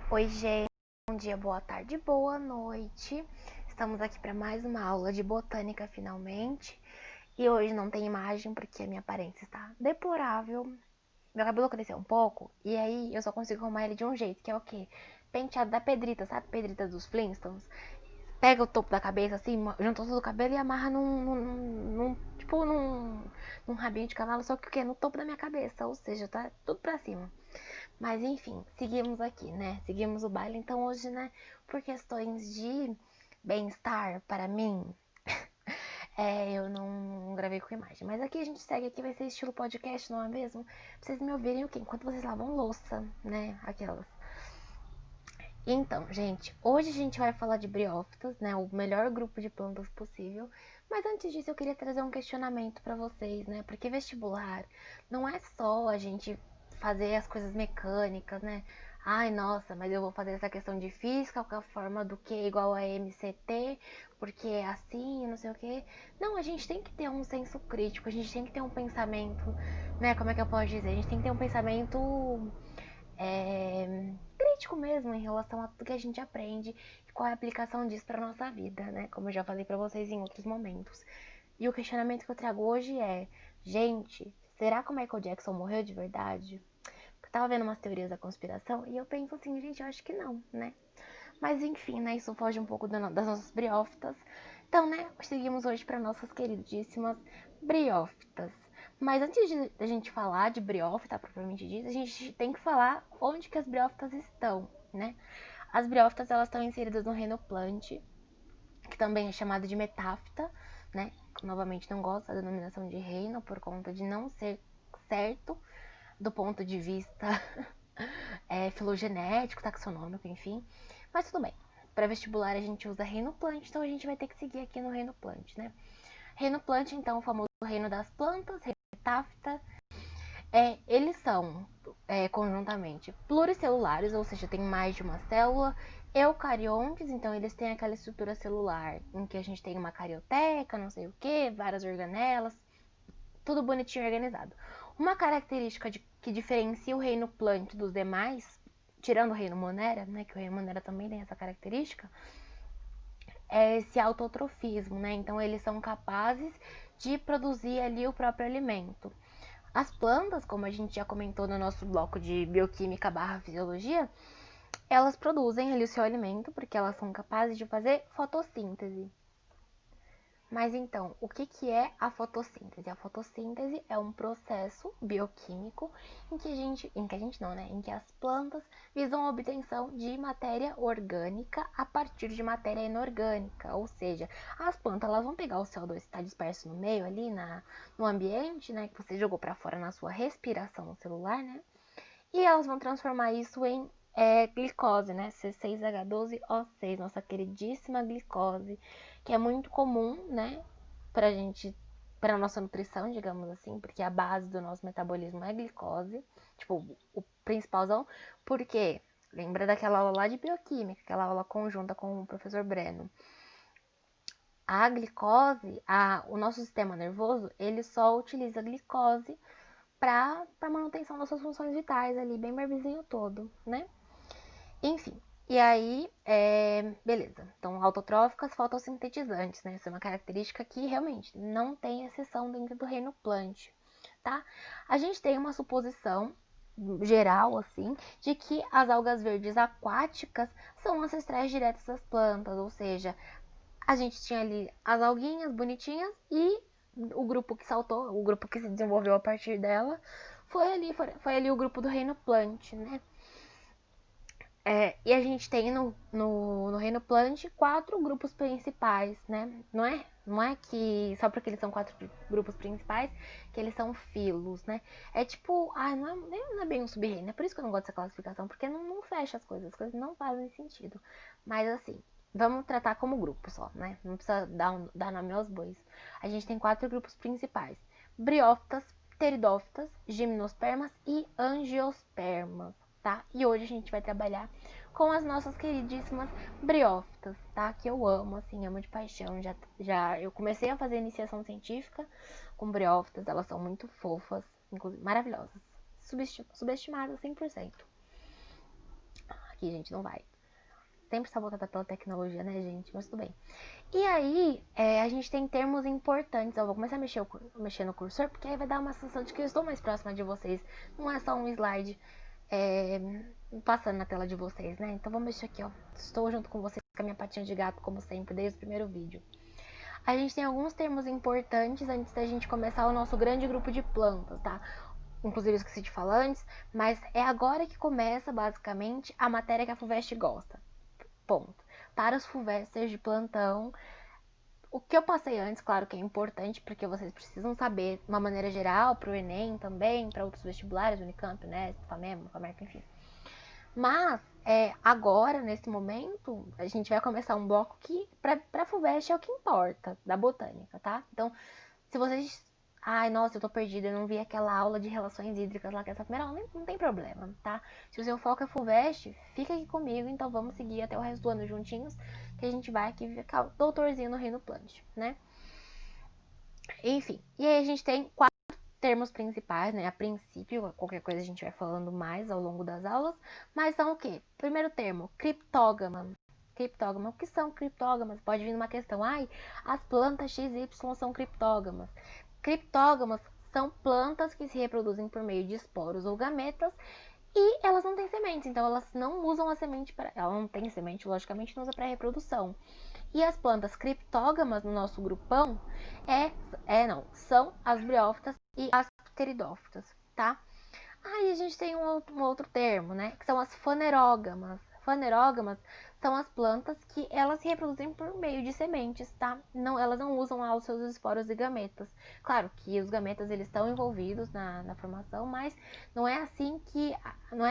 Oi, gente. Bom dia, boa tarde, boa noite. Estamos aqui para mais uma aula de botânica finalmente. E hoje não tem imagem porque a minha aparência está deplorável. Meu cabelo cresceu um pouco e aí eu só consigo arrumar ele de um jeito, que é o quê? Penteado da Pedrita, sabe? Pedrita dos Flintstones. Pega o topo da cabeça assim, junta todo o cabelo e amarra num rabinho de cavalo, só que o quê? No topo da minha cabeça, ou seja, tá tudo pra cima. Mas enfim, seguimos aqui, né? Seguimos o baile. Então hoje, né, por questões de bem-estar para mim, eu não gravei com imagem. Mas aqui a gente segue, aqui vai ser estilo podcast, não é mesmo? Pra vocês me ouvirem o quê? Enquanto vocês lavam louça, né? Aquelas. Então, gente, hoje a gente vai falar de briófitas, né? O melhor grupo de plantas possível. Mas antes disso, eu queria trazer um questionamento para vocês, né? Porque vestibular não é só a gente fazer as coisas mecânicas, né? Ai, nossa, mas eu vou fazer essa questão de física com a forma do Q igual a MCT, porque é assim, não sei o quê. Não, a gente tem que ter um senso crítico, a gente tem que ter um pensamento, né? Como é que eu posso dizer? A gente tem que ter um pensamento crítico mesmo em relação a tudo que a gente aprende e qual é a aplicação disso para nossa vida, né? Como eu já falei para vocês em outros momentos. E o questionamento que eu trago hoje é: gente, será que o Michael Jackson morreu de verdade? Eu tava vendo umas teorias da conspiração e eu penso assim, gente, eu acho que não, né? Mas enfim, né? Isso foge um pouco das nossas briófitas. Então, né? Seguimos hoje para nossas queridíssimas briófitas. Mas antes de a gente falar de briófita propriamente dita, a gente tem que falar onde que as briófitas estão, né? As briófitas, elas estão inseridas no reino plante, que também é chamado de metáfita, né? Novamente não gosto da denominação de reino por conta de não ser certo do ponto de vista filogenético, taxonômico, enfim. Mas tudo bem. Para vestibular a gente usa reino plant, então a gente vai ter que seguir aqui no reino plant, né? Reino plant, então, o famoso reino das plantas, reino metáfita. Eles são, conjuntamente, pluricelulares, ou seja, tem mais de uma célula. Eucariontes, então eles têm aquela estrutura celular em que a gente tem uma carioteca, não sei o que, várias organelas, tudo bonitinho e organizado. Uma característica que diferencia o reino plant dos demais, tirando o reino monera, né, que o reino monera também tem essa característica, é esse autotrofismo, né? Então eles são capazes de produzir ali o próprio alimento. As plantas, como a gente já comentou no nosso bloco de bioquímica barra fisiologia, elas produzem ali o seu alimento porque elas são capazes de fazer fotossíntese. Mas então, o que é a fotossíntese? A fotossíntese é um processo bioquímico em que as plantas visam a obtenção de matéria orgânica a partir de matéria inorgânica, ou seja, as plantas elas vão pegar o CO2 que está disperso no meio ali no ambiente, né, que você jogou para fora na sua respiração celular, né, e elas vão transformar isso em glicose, né? C6H12O6, nossa queridíssima glicose, que é muito comum, né? Pra gente, pra nossa nutrição, digamos assim, porque a base do nosso metabolismo é glicose, tipo, o principalzão, porque lembra daquela aula lá de bioquímica, aquela aula conjunta com o professor Breno. A glicose, o nosso sistema nervoso, ele só utiliza a glicose para manutenção das suas funções vitais ali, bem barbizinho todo, né? Enfim, e aí, beleza. Então, autotróficas fotossintetizantes, né? Essa é uma característica que realmente não tem exceção dentro do reino plant, tá? A gente tem uma suposição geral, assim, de que as algas verdes aquáticas são ancestrais diretos das plantas, ou seja, a gente tinha ali as alguinhas bonitinhas e o grupo que saltou, o grupo que se desenvolveu a partir dela, foi ali o grupo do reino plant, né? E a gente tem no reino plant 4 grupos principais, né? Não é que só porque eles são 4 grupos principais que eles são filos, né? É tipo, não é bem um sub-reino, é por isso que eu não gosto dessa classificação, porque não fecha as coisas não fazem sentido. Mas assim, vamos tratar como grupo só, né? Não precisa dar nome aos bois. A gente tem 4 grupos principais: briófitas, pteridófitas, gimnospermas e angiospermas. Tá? E hoje a gente vai trabalhar com as nossas queridíssimas briófitas, tá? Que eu amo, assim, amo de paixão. Já eu comecei a fazer iniciação científica com briófitas, elas são muito fofas, inclusive maravilhosas, subestimadas 100%. aqui, gente, não vai. Sempre sabotada pela tecnologia, né, gente? Mas tudo bem. E aí, a gente tem termos importantes. Eu vou começar a mexer no cursor, porque aí vai dar uma sensação de que eu estou mais próxima de vocês. Não é só um slide passando na tela de vocês, né? Então, vamos mexer aqui, ó. Estou junto com vocês com a minha patinha de gato, como sempre, desde o primeiro vídeo. A gente tem alguns termos importantes antes da gente começar o nosso grande grupo de plantas, tá? Inclusive, eu esqueci de falar antes, mas é agora que começa, basicamente, a matéria que a FUVEST gosta. Ponto. Para os FUVESTers de plantão, o que eu passei antes, claro que é importante, porque vocês precisam saber, de uma maneira geral, para o Enem também, para outros vestibulares, Unicamp, né, FAMEM, FAMERC, enfim. Mas, agora, nesse momento, a gente vai começar um bloco que, para a FUVEST, é o que importa, da botânica, tá? Então, se vocês... Ai, nossa, eu tô perdida, eu não vi aquela aula de relações hídricas lá que essa primeira aula, não tem problema, tá? Se o seu foco é FUVEST, fica aqui comigo, então vamos seguir até o resto do ano juntinhos, que a gente vai aqui ficar doutorzinho no Reino Plant, né? Enfim, e aí a gente tem 4 termos principais, né? A princípio, qualquer coisa a gente vai falando mais ao longo das aulas, mas são o quê? Primeiro termo, criptógama. Criptógama. O que são criptógamas? Pode vir uma questão, ai, as plantas XY são criptógamas. Criptógamas são plantas que se reproduzem por meio de esporos ou gametas e elas não têm sementes, então elas não usam a semente para... Ela não tem semente, logicamente, não usa para reprodução. E as plantas criptógamas no nosso grupão são as briófitas e as pteridófitas, tá? Aí a gente tem um outro termo, né? Que são as fanerógamas. Fanerógamas são as plantas que elas se reproduzem por meio de sementes, tá? Não, elas não usam lá os seus esporos e gametas. Claro que os gametas eles estão envolvidos na formação, mas não é assim que...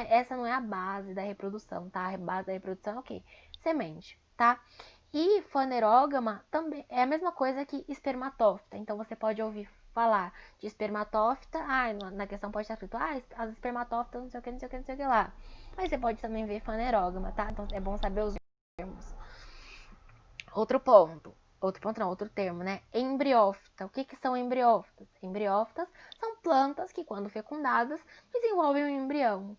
essa não é a base da reprodução, tá? A base da reprodução é o quê? Semente, tá? E fanerógama também é a mesma coisa que espermatófita. Então você pode ouvir falar de espermatófita, na questão pode estar escrito, as espermatófitas não sei o que, não sei o que, não sei o que lá. Mas você pode também ver fanerógama, tá? Então é bom saber os termos. Outro termo, né? Embriófita. O que são embriófitas? Embriófitas são plantas que, quando fecundadas, desenvolvem um embrião.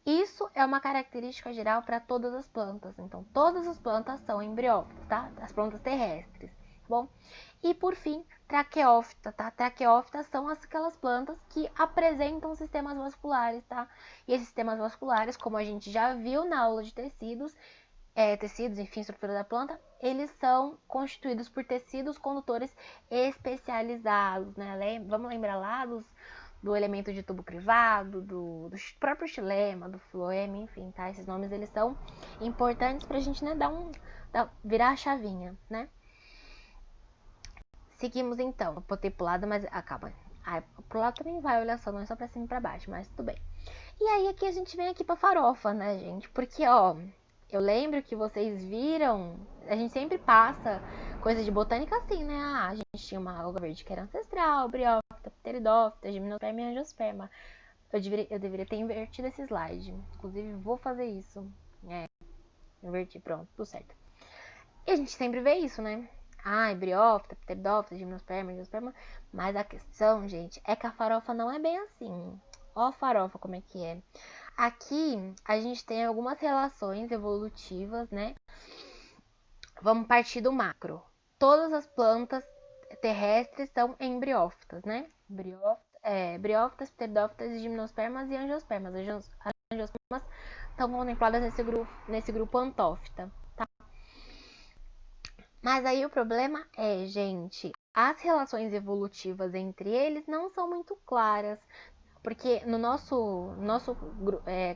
Isso é uma característica geral para todas as plantas. Então, todas as plantas são embriófitas, tá? As plantas terrestres, tá bom? E, por fim, traqueófita, tá? Traqueófitas são aquelas plantas que apresentam sistemas vasculares, tá? E esses sistemas vasculares, como a gente já viu na aula de tecidos, enfim, estrutura da planta, eles são constituídos por tecidos condutores especializados, né? Vamos lembrar lá do elemento de tubo crivado, do próprio xilema, do floema, enfim, tá? Esses nomes, eles são importantes pra gente, né, virar a chavinha, né? Seguimos, então. Eu botei pro lado, mas acaba. Pro lado também vai, olha só, não é só pra cima e pra baixo, mas tudo bem. E aí, aqui a gente vem aqui pra farofa, né, gente? Porque, ó, eu lembro que vocês viram, a gente sempre passa coisa de botânica assim, né? A gente tinha uma alga verde que era ancestral, briófita, pteridófita, gimnosperma e angiosperma. Eu deveria ter invertido esse slide. Inclusive, vou fazer isso. Inverti, pronto, tudo certo. E a gente sempre vê isso, né? Briófita, pteridófita, gimnosperma, angiosperma. Mas a questão, gente, é que a farofa não é bem assim. Ó a farofa como é que é. Aqui, a gente tem algumas relações evolutivas, né? Vamos partir do macro. Todas as plantas terrestres são embriófitas, né? Briófitas, pteridófitas, gimnospermas e angiospermas. As angiospermas estão contempladas nesse grupo antófita, tá? Mas aí o problema é, gente, as relações evolutivas entre eles não são muito claras. Porque no nosso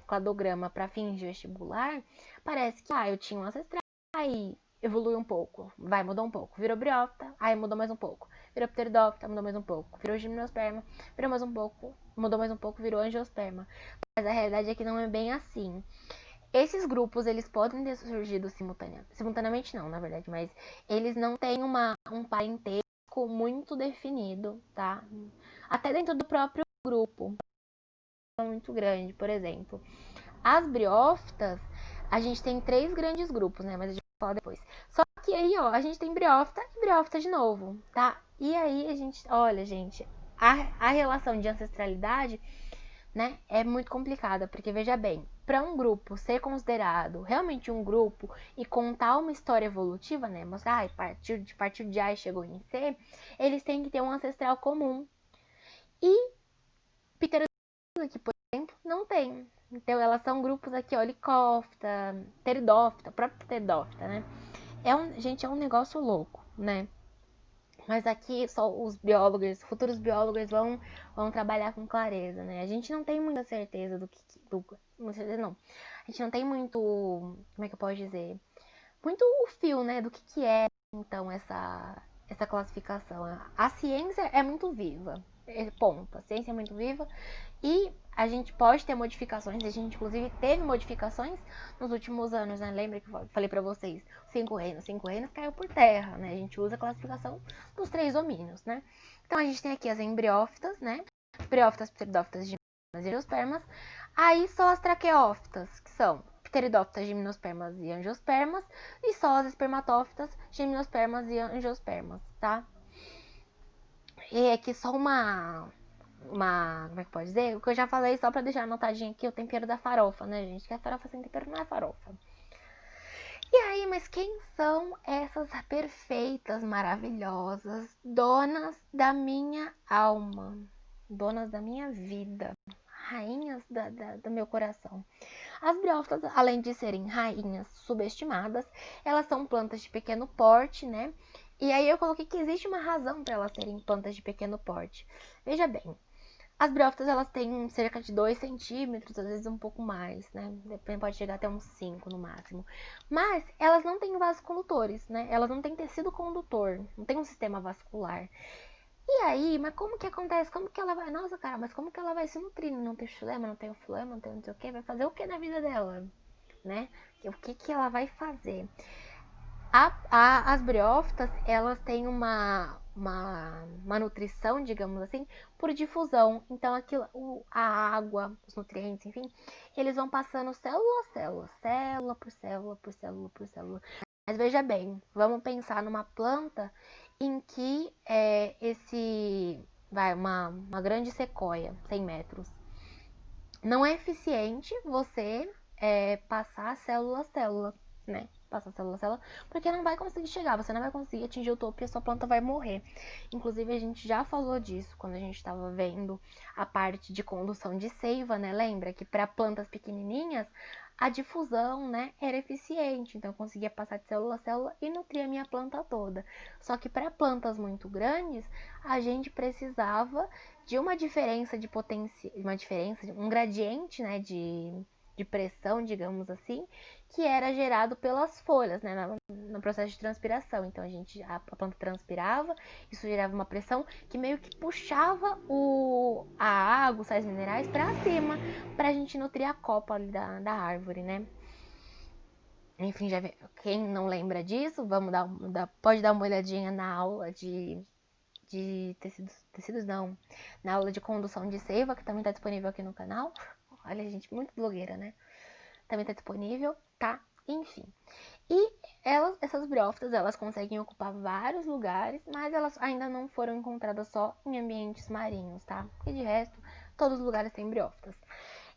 cladograma para fins de vestibular, parece que eu tinha um ancestral, aí evoluiu um pouco, mudou um pouco, virou briófita, aí mudou mais um pouco, virou pteridófita, mudou mais um pouco, virou gimnosperma, virou mais um pouco, mudou mais um pouco, virou angiosperma. Mas a realidade é que não é bem assim. Esses grupos, eles podem ter surgido simultaneamente não, na verdade, mas eles não têm um parentesco muito definido, tá? Até dentro do próprio grupo muito grande, por exemplo. As briófitas, a gente tem 3 grandes grupos, né? Mas a gente vai falar depois. Só que aí, ó, a gente tem briófita e briófita de novo, tá? E aí a gente, olha, gente, a relação de ancestralidade né? É muito complicada, porque veja bem, para um grupo ser considerado realmente um grupo e contar uma história evolutiva, né? Mostrar, partir de A e chegou em C, eles têm que ter um ancestral comum. E pterodófitas aqui, por exemplo, não tem. Então elas são grupos aqui, ó, Helicóptera, Pteridófita, próprio Pteridófita, né? Gente, é um negócio louco, né? Mas aqui só os biólogos, futuros biólogos vão trabalhar com clareza, né? A gente não tem muita certeza não, certeza não. A gente não tem muito, como é que eu posso dizer? Muito o fio, né, do que é, então, essa classificação. A ciência é muito viva, ponto. A ciência é muito viva e a gente pode ter modificações, a gente inclusive teve modificações nos últimos anos, né? Lembra que eu falei pra vocês, cinco reinos caiu por terra, né? A gente usa a classificação dos 3 domínios, né? Então a gente tem aqui as embriófitas, né? Briófitas, pteridófitas, gimnospermas e angiospermas. Aí só as traqueófitas, que são pteridófitas, gimnospermas e angiospermas, e só as espermatófitas, gimnospermas e angiospermas, tá? E aqui só como é que pode dizer? O que eu já falei, só pra deixar anotadinho aqui, o tempero da farofa, né, gente? Que a farofa sem tempero não é farofa. E aí, mas quem são essas perfeitas, maravilhosas, donas da minha alma? Donas da minha vida? Rainhas do meu coração. As briófitas, além de serem rainhas subestimadas, elas são plantas de pequeno porte, né? E aí eu coloquei que existe uma razão para elas serem plantas de pequeno porte. Veja bem, as briófitas, elas têm cerca de 2 centímetros, às vezes um pouco mais, né? Pode chegar até uns 5 no máximo. Mas elas não têm vasos condutores, né? Elas não têm tecido condutor, não tem um sistema vascular. E aí, mas como que acontece? Como que ela vai... Nossa, cara, mas como que ela vai se nutrir? Não tem chulema, não tem o fulema, não tem não sei o que. Vai fazer o que na vida dela, né? O que ela vai fazer? As briófitas, elas têm uma nutrição, digamos assim, por difusão. Então, a água, os nutrientes, enfim, eles vão passando célula a célula, célula por célula, por célula, por célula. Mas veja bem, vamos pensar numa planta em que uma grande sequoia, 100 metros. Não é eficiente você passar célula a célula, né? Passar célula a célula, porque não vai conseguir chegar, você não vai conseguir atingir o topo e a sua planta vai morrer. Inclusive, a gente já falou disso quando a gente estava vendo a parte de condução de seiva, né? Lembra que para plantas pequenininhas, a difusão, né, era eficiente, então eu conseguia passar de célula a célula e nutrir a minha planta toda. Só que para plantas muito grandes, a gente precisava de uma diferença de potência, um gradiente, né, de pressão, digamos assim, que era gerado pelas folhas, né, no processo de transpiração. Então a planta transpirava, isso gerava uma pressão que meio que puxava a água, os sais minerais para cima, para a gente nutrir a copa ali da árvore, né? Enfim, quem não lembra disso, pode dar uma olhadinha na aula de tecidos não, na aula de condução de seiva, que também está disponível aqui no canal. Olha, gente, muito blogueira, né? Também está disponível, tá? Enfim. E essas briófitas, elas conseguem ocupar vários lugares, mas elas ainda não foram encontradas só em ambientes marinhos, tá? E de resto, todos os lugares têm briófitas.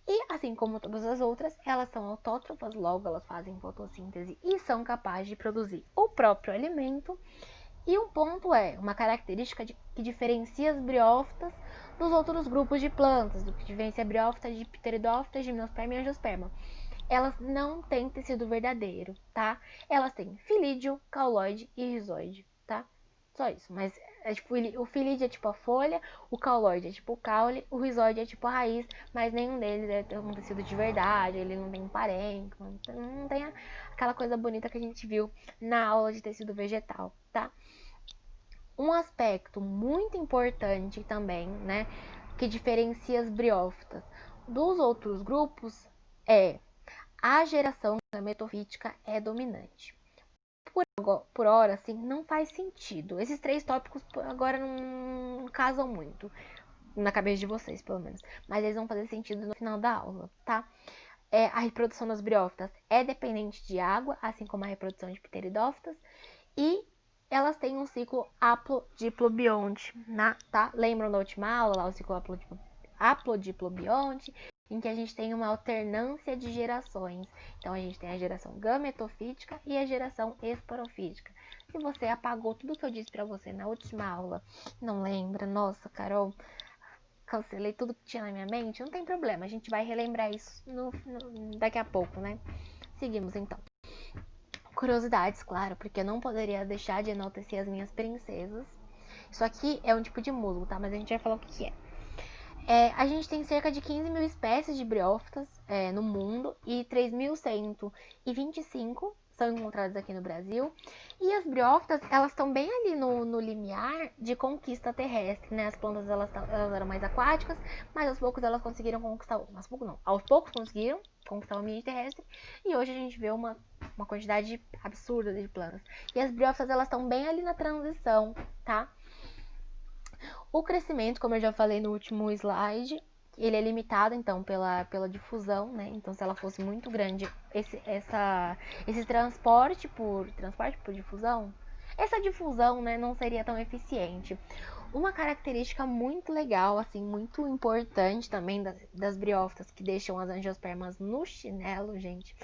E assim como todas as outras, elas são autótrofas, logo elas fazem fotossíntese e são capazes de produzir o próprio alimento. E um ponto uma característica que diferencia as briófitas dos outros grupos de plantas, do que diferencia a briófita de pteridófita, gimnosperma e angiosperma. Elas não têm tecido verdadeiro, tá? Elas têm filídeo, cauloide e rizoide, tá? Só isso, mas o filídeo é tipo a folha, o cauloide é tipo o caule, o rizoide é tipo a raiz, mas nenhum deles é um tecido de verdade, ele não tem um parênquima, não tem aquela coisa bonita que a gente viu na aula de tecido vegetal, tá? Um aspecto muito importante também, né, que diferencia as briófitas dos outros grupos é a geração gametofítica é dominante. Por hora, assim, não faz sentido. Esses 3 tópicos agora não casam muito, na cabeça de vocês, pelo menos. Mas eles vão fazer sentido no final da aula, tá? A reprodução das briófitas é dependente de água, assim como a reprodução de pteridófitas. E elas têm um ciclo haplodiplobionte, tá? Lembram da última aula, lá, o ciclo haplodiplobionte, em que a gente tem uma alternância de gerações. Então, a gente tem a geração gametofítica e a geração esporofítica. Se você apagou tudo que eu disse pra você na última aula, não lembra, nossa, Carol, cancelei tudo que tinha na minha mente, não tem problema, a gente vai relembrar isso daqui a pouco, né? Seguimos então. Curiosidades, claro, porque eu não poderia deixar de enaltecer as minhas princesas. Isso aqui é um tipo de musgo, tá? Mas a gente vai falar o que é. A gente tem cerca de 15 mil espécies de briófitas no mundo e 3.125 são encontradas aqui no Brasil. E as briófitas, elas estão bem ali no limiar de conquista terrestre, né? As plantas, elas eram mais aquáticas, mas aos poucos elas conseguiram conquistar... aos poucos conseguiram conquistar o ambiente terrestre. E hoje a gente vê uma quantidade absurda de plantas. E as briófitas, elas estão bem ali na transição, tá? O crescimento, como eu já falei no último slide, ele é limitado, então, pela difusão, né? Então, se ela fosse muito grande, esse transporte por difusão, essa difusão, né, não seria tão eficiente. Uma característica muito legal, assim, muito importante também das briófitas que deixam as angiospermas no chinelo, gente,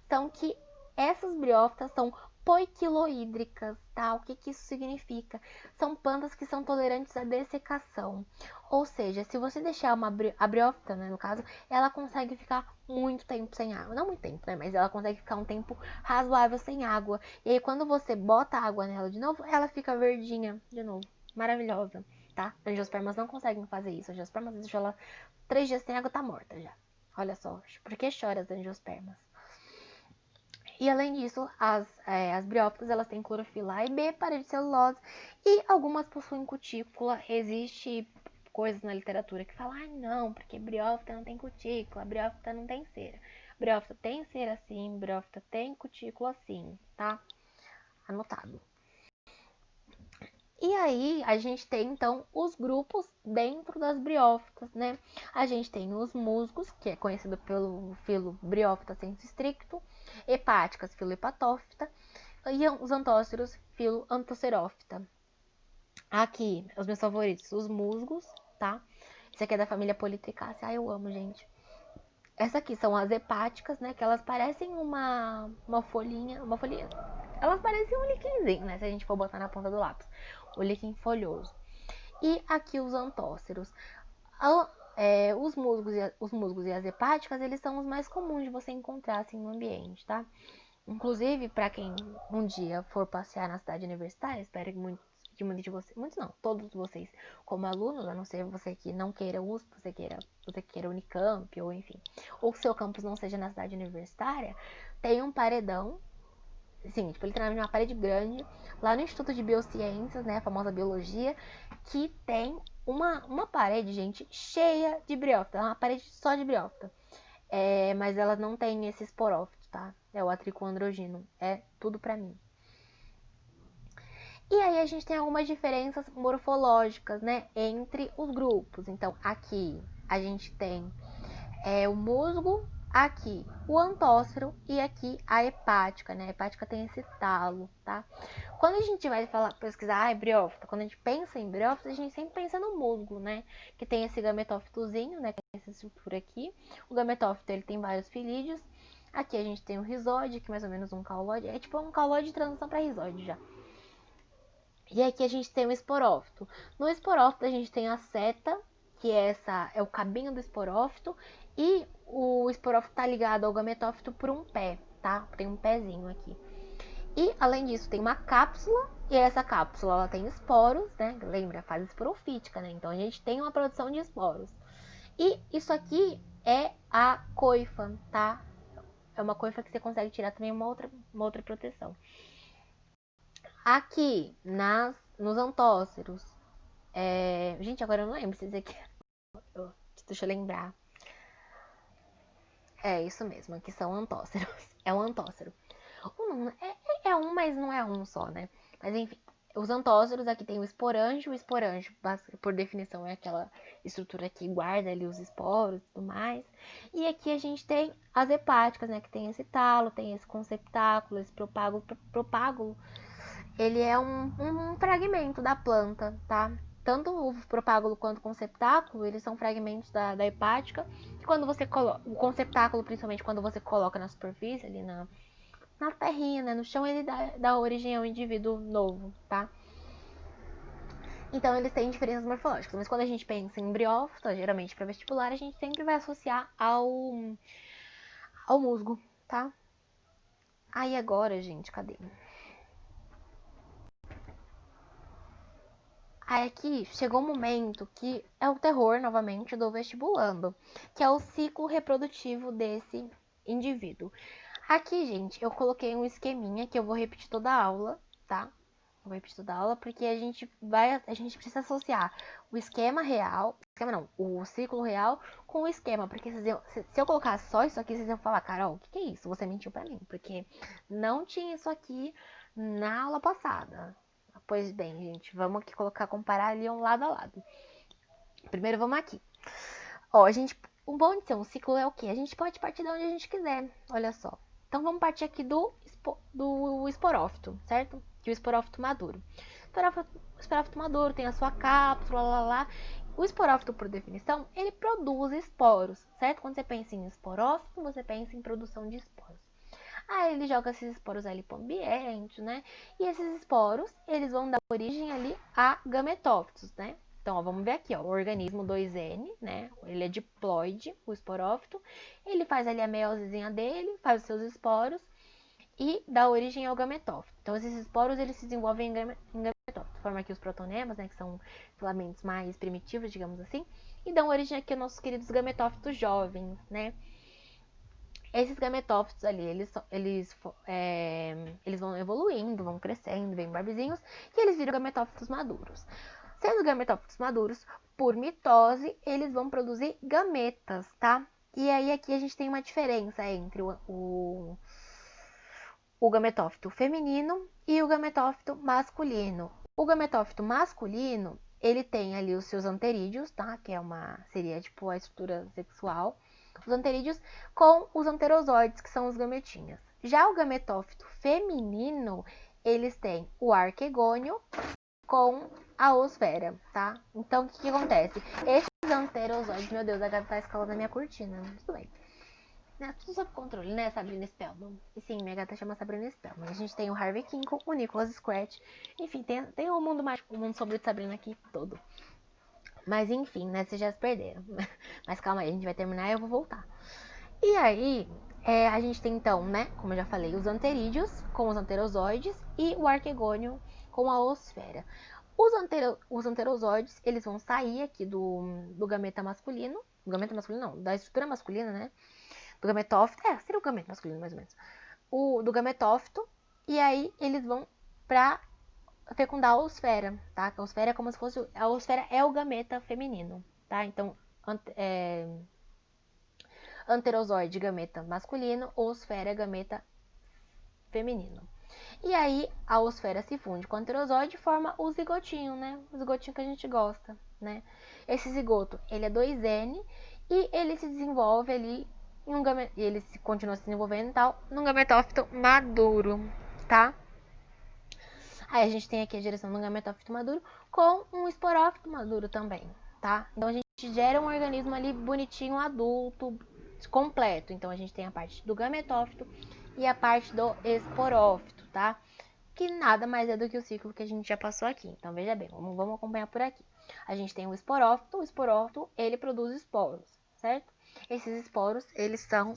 são que essas briófitas são poiquilohídricas, tá? O que isso significa? São plantas que são tolerantes à dessecação. Ou seja, se você deixar a briófita, né, no caso, ela consegue ficar muito tempo sem água. Não muito tempo, né? Mas ela consegue ficar um tempo razoável sem água. E aí, quando você bota água nela de novo, ela fica verdinha de novo. Maravilhosa, tá? Angiospermas não conseguem fazer isso. Angiospermas, deixa ela 3 dias sem água, tá morta já. Olha só, por que chora as angiospermas? E além disso, as briófitas, elas têm clorofila A e B, parede de celulose, e algumas possuem cutícula. Existe coisas na literatura que falam, não, porque briófita não tem cutícula, briófita não tem cera. Briófita tem cera sim, briófita tem cutícula sim, tá? Anotado. E aí, a gente tem, então, os grupos dentro das briófitas, né? A gente tem os musgos, que é conhecido pelo filo Bryophyta sensu stricto, hepáticas, filo Hepatóphyta, e os antóceros, filo Anthoceróphyta. Aqui, os meus favoritos, os musgos, tá? Esse aqui é da família Polytricaceae, eu amo, gente. Essa aqui são as hepáticas, né? Que elas parecem uma folhinha. Elas parecem um liquinzinho, né? Se a gente for botar na ponta do lápis. O líquen folhoso. E aqui os antóceros. Os musgos e as hepáticas, eles são os mais comuns de você encontrar assim no ambiente, tá? Inclusive, para quem um dia for passear na cidade universitária, espero que muitos de vocês, muitos não, todos vocês, como alunos, a não ser você que não queira USP, você queira Unicamp, ou enfim, ou que seu campus não seja na cidade universitária, tem um paredão, assim, tipo, literalmente uma parede grande, lá no Instituto de Biociências, né, a famosa biologia, que tem uma parede, gente, cheia de briófita, uma parede só de briófita. Mas ela não tem esse esporófito, tá? É o atricoandrogino. É tudo pra mim. E aí a gente tem algumas diferenças morfológicas, né? Entre os grupos. Então, aqui a gente tem o musgo, aqui o antócero e aqui a hepática, né? A hepática tem esse talo, tá? Quando a gente vai pesquisar briófita, quando a gente pensa em briófita, a gente sempre pensa no musgo, né? Que tem esse gametófitozinho, né? Que é essa estrutura aqui. O gametófito, ele tem vários filídeos. Aqui a gente tem o rizóide, que é mais ou menos um caulóide. É tipo um caulóide de transição para rizóide já. E aqui a gente tem o esporófito. No esporófito a gente tem a seta, que é o cabinho do esporófito, e o esporófito tá ligado ao gametófito por um pé, tá? Tem um pezinho aqui. E além disso tem uma cápsula, e essa cápsula ela tem esporos, né? Lembra, a fase esporofítica, né? Então a gente tem uma produção de esporos. E isso aqui é a coifa, tá? É uma coifa que você consegue tirar também uma outra proteção. Aqui, nos antóceros. Gente, agora eu não lembro se isso aqui. Deixa eu lembrar. É isso mesmo, aqui são antóceros. É um antócero. É um, mas não é um só, né? Mas enfim, os antóceros, aqui tem o esporângio. O esporângio, por definição, é aquela estrutura que guarda ali os esporos e tudo mais. E aqui a gente tem as hepáticas, né? Que tem esse talo, tem esse conceptáculo, esse propágulo. Propágulo, ele é um fragmento da planta, tá? tanto o propágulo quanto o conceptáculo, eles são fragmentos da hepática. E quando você coloca, o conceptáculo, principalmente quando você coloca na superfície, ali na terrinha, né, no chão, ele dá origem ao indivíduo novo, tá? Então, eles têm diferenças morfológicas. Mas quando a gente pensa em embriófito, geralmente para vestibular, a gente sempre vai associar ao musgo, tá? Aí agora, gente, cadê? Aí aqui chegou um momento que é o terror, novamente, do vestibulando, que é o ciclo reprodutivo desse indivíduo. Aqui, gente, eu coloquei um esqueminha que eu vou repetir toda a aula, tá? Eu vou repetir toda a aula porque a gente precisa associar o esquema real, o ciclo real com o esquema, porque se eu colocar só isso aqui, vocês iam falar, Carol, o que é isso? Você mentiu pra mim, porque não tinha isso aqui na aula passada. Pois bem, gente, vamos aqui comparar ali um lado a lado. Primeiro vamos aqui. Ó, o bom de ser um ciclo é o quê? A gente pode partir de onde a gente quiser, olha só. Então vamos partir aqui do esporófito, certo? Que é o esporófito maduro. O esporófito maduro tem a sua cápsula, lá. O esporófito, por definição, ele produz esporos, certo? Quando você pensa em esporófito, você pensa em produção de esporos. Aí ele joga esses esporos ali pro ambiente, né? E esses esporos, eles vão dar origem ali a gametófitos, né? Então, ó, vamos ver aqui, ó, o organismo 2N, né? Ele é diploide, o esporófito. Ele faz ali a meiosezinha dele, faz os seus esporos e dá origem ao gametófito. Então, esses esporos, eles se desenvolvem em gametófito. Forma aqui os protonemas, né? Que são filamentos mais primitivos, digamos assim. E dão origem aqui aos nossos queridos gametófitos jovens, né? Esses gametófitos ali, eles vão evoluindo, vão crescendo, vem barbezinhos, e eles viram gametófitos maduros. Sendo gametófitos maduros, por mitose, eles vão produzir gametas, tá? E aí aqui a gente tem uma diferença entre o gametófito feminino e o gametófito masculino. O gametófito masculino, ele tem ali os seus anterídeos, tá? Que seria tipo a estrutura sexual. Os anterídeos com os anterozoides, que são os gametinhas. Já o gametófito feminino, eles têm o arquegônio com a oosfera, tá? Então, o que acontece? Esses anterozoides, meu Deus, a gata tá escalando a minha cortina, tudo bem. Tudo sob controle, né, Sabrina Spellman? E sim, minha gata chama Sabrina Spellman. A gente tem o Harvey Kinkle, o Nicholas Scratch. Enfim, tem o mundo mágico, o mundo sobre Sabrina aqui todo. Mas enfim, né, vocês já se perderam. Mas calma aí, a gente vai terminar e eu vou voltar. E aí, a gente tem então, né, como eu já falei, os anterídeos com os anterozoides e o arquegônio com a oosfera. Os anterozoides, eles vão sair aqui do gameta masculino. Do gameta masculino não, da estrutura masculina, né? Do gametófito, seria o gameta masculino mais ou menos. Do gametófito, e aí eles vão pra fecundar a oosfera, tá? A oosfera é como se fosse, a oosfera é o gameta feminino, tá? Então, anterozoide, gameta masculino, oosfera, gameta feminino. E aí, a oosfera se funde com o anterozoide e forma o zigotinho, né? O zigotinho que a gente gosta, né? Esse zigoto, ele é 2N e ele se desenvolve ali ele continua se desenvolvendo e tal, num gametófito maduro, tá? Aí a gente tem aqui a direção do gametófito maduro com um esporófito maduro também, tá? Então a gente gera um organismo ali bonitinho, adulto, completo. Então a gente tem a parte do gametófito e a parte do esporófito, tá? Que nada mais é do que o ciclo que a gente já passou aqui. Então veja bem, vamos acompanhar por aqui. A gente tem o esporófito, ele produz esporos, certo? Esses esporos, eles são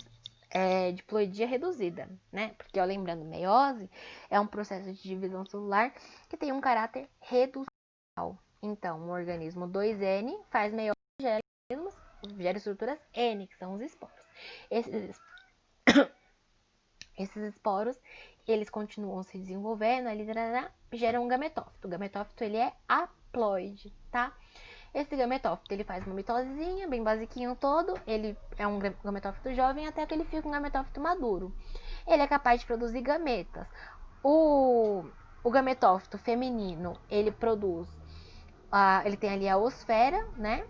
diploidia reduzida, né? Porque, ó, lembrando, meiose é um processo de divisão celular que tem um caráter reducional. Então, o organismo 2N faz meiose e gera estruturas N, que são os esporos. Esses esporos, eles continuam se desenvolvendo, ali, geram um gametófito. O gametófito, ele é haploide, tá? Esse gametófito, ele faz uma mitosezinha, bem basiquinho todo. Ele é um gametófito jovem até que ele fica um gametófito maduro. Ele é capaz de produzir gametas. O gametófito feminino, ele produz... ele tem ali a oosfera, né?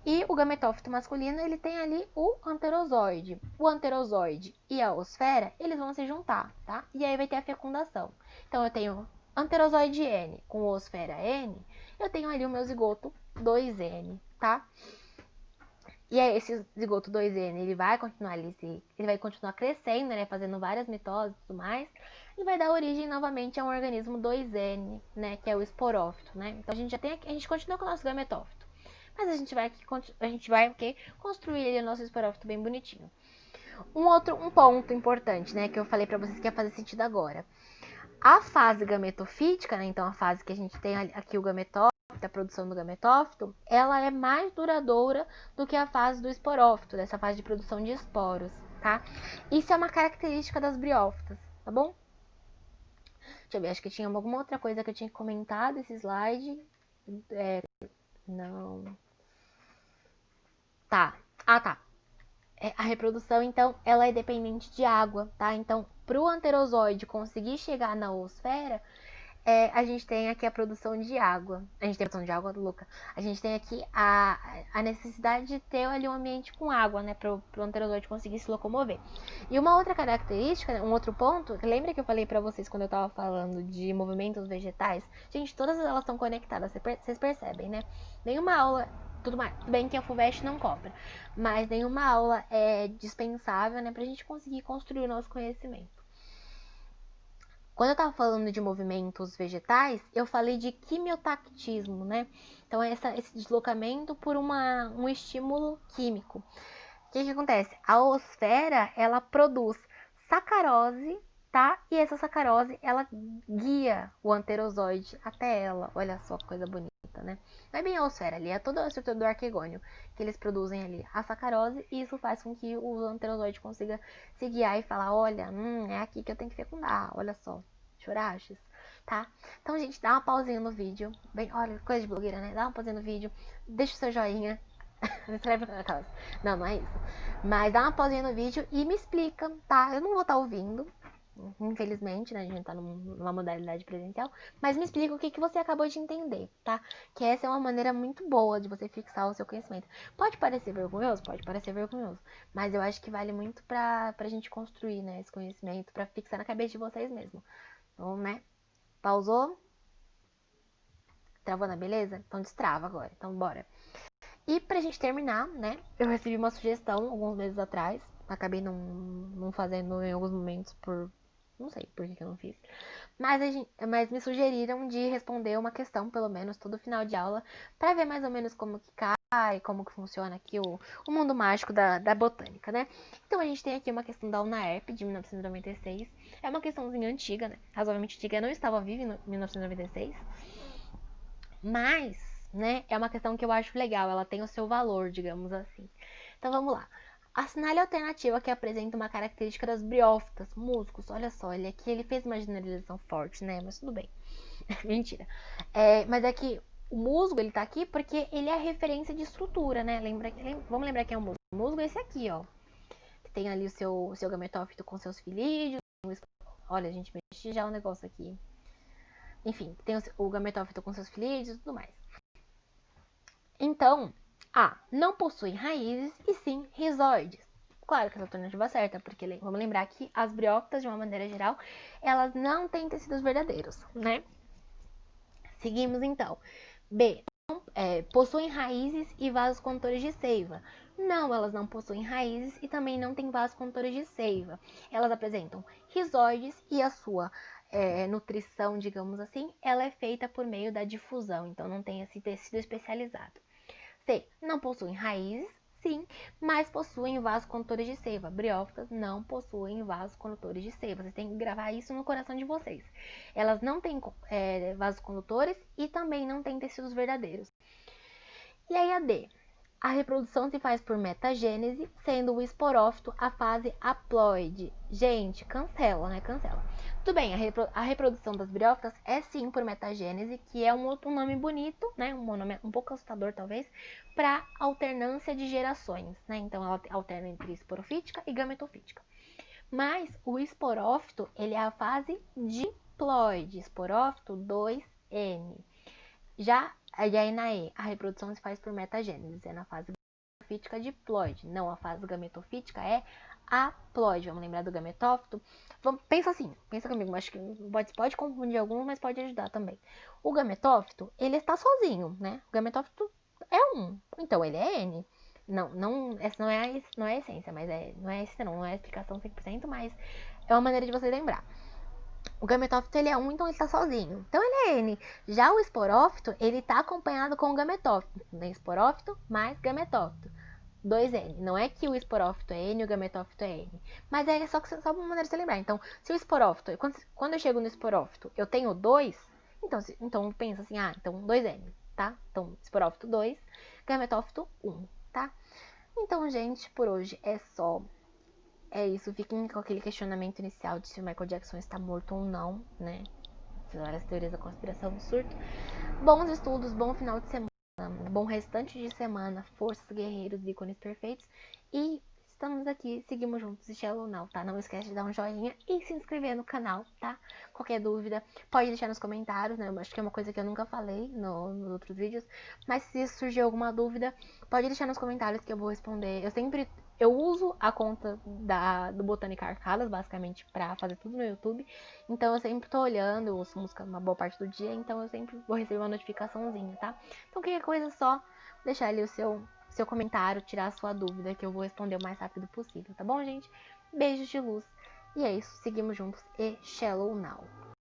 E o gametófito masculino, ele tem ali o anterozoide. O anterozoide e a oosfera, eles vão se juntar, tá? E aí vai ter a fecundação. Então, eu tenho anterozoide N com oosfera N, eu tenho ali o meu zigoto 2N, tá? E aí esse zigoto 2N, ele vai continuar ali, ele vai continuar crescendo, né, fazendo várias mitoses e tudo mais, e vai dar origem novamente a um organismo 2N, né, que é o esporófito, né? Então a gente já tem aqui, a gente continua com o nosso gametófito, mas a gente vai o quê? Construir ele, o nosso esporófito bem bonitinho. Um ponto importante, né, que eu falei pra vocês que ia fazer sentido agora. A fase gametofítica, né, então a fase que a gente tem aqui o gametófito, a produção do gametófito, ela é mais duradoura do que a fase do esporófito, dessa fase de produção de esporos, tá? Isso é uma característica das briófitas, tá bom? Deixa eu ver, acho que tinha alguma outra coisa que eu tinha comentado desse slide. Não. Tá. Ah, tá. A reprodução, então, ela é dependente de água, tá? Então, para o anterozoide conseguir chegar na oosfera, a gente tem aqui a produção de água. A gente tem a produção de água, Luca. A gente tem aqui a necessidade de ter ali um ambiente com água, né? Para o anterozoide conseguir se locomover. E uma outra característica, um outro ponto, lembra que eu falei para vocês quando eu estava falando de movimentos vegetais? Gente, todas elas estão conectadas, vocês percebem, né? Nenhuma aula... Tudo bem que a FUVEST não cobra, mas nenhuma aula é dispensável, né, pra gente conseguir construir o nosso conhecimento. Quando eu tava falando de movimentos vegetais, eu falei de quimiotactismo, né? Então, esse deslocamento por um estímulo químico. O que acontece? A oosfera, ela produz sacarose, tá? E essa sacarose, ela guia o anterozoide até ela. Olha só que coisa bonita, né? Não é bem a oosfera ali, é toda a estrutura do arquegônio que eles produzem ali, a sacarose, e isso faz com que o anterozoide consiga se guiar e falar, olha, é aqui que eu tenho que fecundar, olha só, chorachos, tá? Então, gente, dá uma pausinha no vídeo, bem, olha, coisa de blogueira, né? Dá uma pausinha no vídeo, deixa o seu joinha, não, não é isso. Mas dá uma pausinha no vídeo e me explica, tá? Eu não vou estar ouvindo, infelizmente, né? A gente tá numa modalidade presencial. Mas me explica o que você acabou de entender, tá? Que essa é uma maneira muito boa de você fixar o seu conhecimento. Pode parecer vergonhoso? Pode parecer vergonhoso. Mas eu acho que vale muito pra gente construir, né? Esse conhecimento, pra fixar na cabeça de vocês mesmo. Então, né? Pausou? Travou na beleza? Então destrava agora. Então bora. E pra gente terminar, né, eu recebi uma sugestão alguns meses atrás, acabei não fazendo em alguns momentos não sei por que eu não fiz, mas me sugeriram de responder uma questão, pelo menos, todo final de aula, pra ver mais ou menos como que cai, como que funciona aqui o mundo mágico da botânica, né. Então a gente tem aqui uma questão da UNAERP, de 1996, é uma questãozinha antiga, né, razoavelmente antiga, eu não estava viva em 1996, mas, né, é uma questão que eu acho legal, ela tem o seu valor, digamos assim. Então vamos lá. Assinale a alternativa que apresenta uma característica das briófitas, musgos. Olha só, ele fez uma generalização forte, né? Mas tudo bem. Mentira. Mas é que o musgo, ele tá aqui porque ele é a referência de estrutura, né? Vamos lembrar que é o musgo. O musgo é esse aqui, ó. Que tem ali o seu gametófito com seus filídeos. Olha, a gente mexe já o negócio aqui. Enfim, tem o gametófito com seus filídeos e tudo mais. Então, não possuem raízes e sim rizóides. Claro que essa alternativa é certa, porque vamos lembrar que as briófitas, de uma maneira geral, elas não têm tecidos verdadeiros, né? Seguimos então. B. Possuem raízes e vasos condutores de seiva. Não, elas não possuem raízes e também não têm vasos condutores de seiva. Elas apresentam rizóides e a sua nutrição, digamos assim, ela é feita por meio da difusão, então não tem esse tecido especializado. C. Não possuem raízes, sim, mas possuem vasos condutores de seiva. Briófitas não possuem vasos condutores de seiva. Vocês têm que gravar isso no coração de vocês. Elas não têm vasos condutores e também não têm tecidos verdadeiros. E aí a D. A reprodução se faz por metagênese, sendo o esporófito a fase haploide. Gente, cancela, né? Cancela. Tudo bem, a reprodução das briófitas é sim por metagênese, que é um nome bonito, né? Um nome um pouco assustador, talvez, para alternância de gerações, né? Então, ela alterna entre esporofítica e gametofítica. Mas o esporófito, ele é a fase diploide, esporófito 2N. Já aí na E, a reprodução se faz por metagênese, é na fase gametofítica diploide. Não, a fase gametofítica é haploide. Vamos lembrar do gametófito? Pensa assim, pensa comigo, acho que pode confundir alguns, mas pode ajudar também. O gametófito, ele está sozinho, né? O gametófito é um, então ele é N. Não, essa não é a essência, mas não é esse não é a explicação 100%, mas é uma maneira de você lembrar. O gametófito ele é um, então ele está sozinho. Então ele é N. Já o esporófito, ele está acompanhado com o gametófito. Tem esporófito mais gametófito. 2N. Não é que o esporófito é N e o gametófito é N. Mas é só uma maneira de você lembrar. Então, se o esporófito, quando eu chego no esporófito, eu tenho 2, então pensa assim, então 2N, tá? Então, esporófito 2, gametófito 1, tá? Então, gente, por hoje é só. É isso, fiquem com aquele questionamento inicial de se o Michael Jackson está morto ou não, né? Várias teorias da conspiração do surto. Bons estudos, bom final de semana, bom restante de semana, forças, guerreiros, ícones perfeitos. E estamos aqui, seguimos juntos, Shallow Now, tá? Não esquece de dar um joinha e se inscrever no canal, tá? Qualquer dúvida, pode deixar nos comentários, né? Eu acho que é uma coisa que eu nunca falei nos outros vídeos. Mas se surgir alguma dúvida, pode deixar nos comentários que eu vou responder. Eu uso a conta do Botânica Arcadas, basicamente, pra fazer tudo no YouTube. Então eu sempre tô olhando, eu ouço música uma boa parte do dia, então eu sempre vou receber uma notificaçãozinha, tá? Então qualquer coisa é só deixar ali o seu comentário, tirar a sua dúvida, que eu vou responder o mais rápido possível, tá bom, gente? Beijos de luz. E é isso, seguimos juntos e Shallow Now.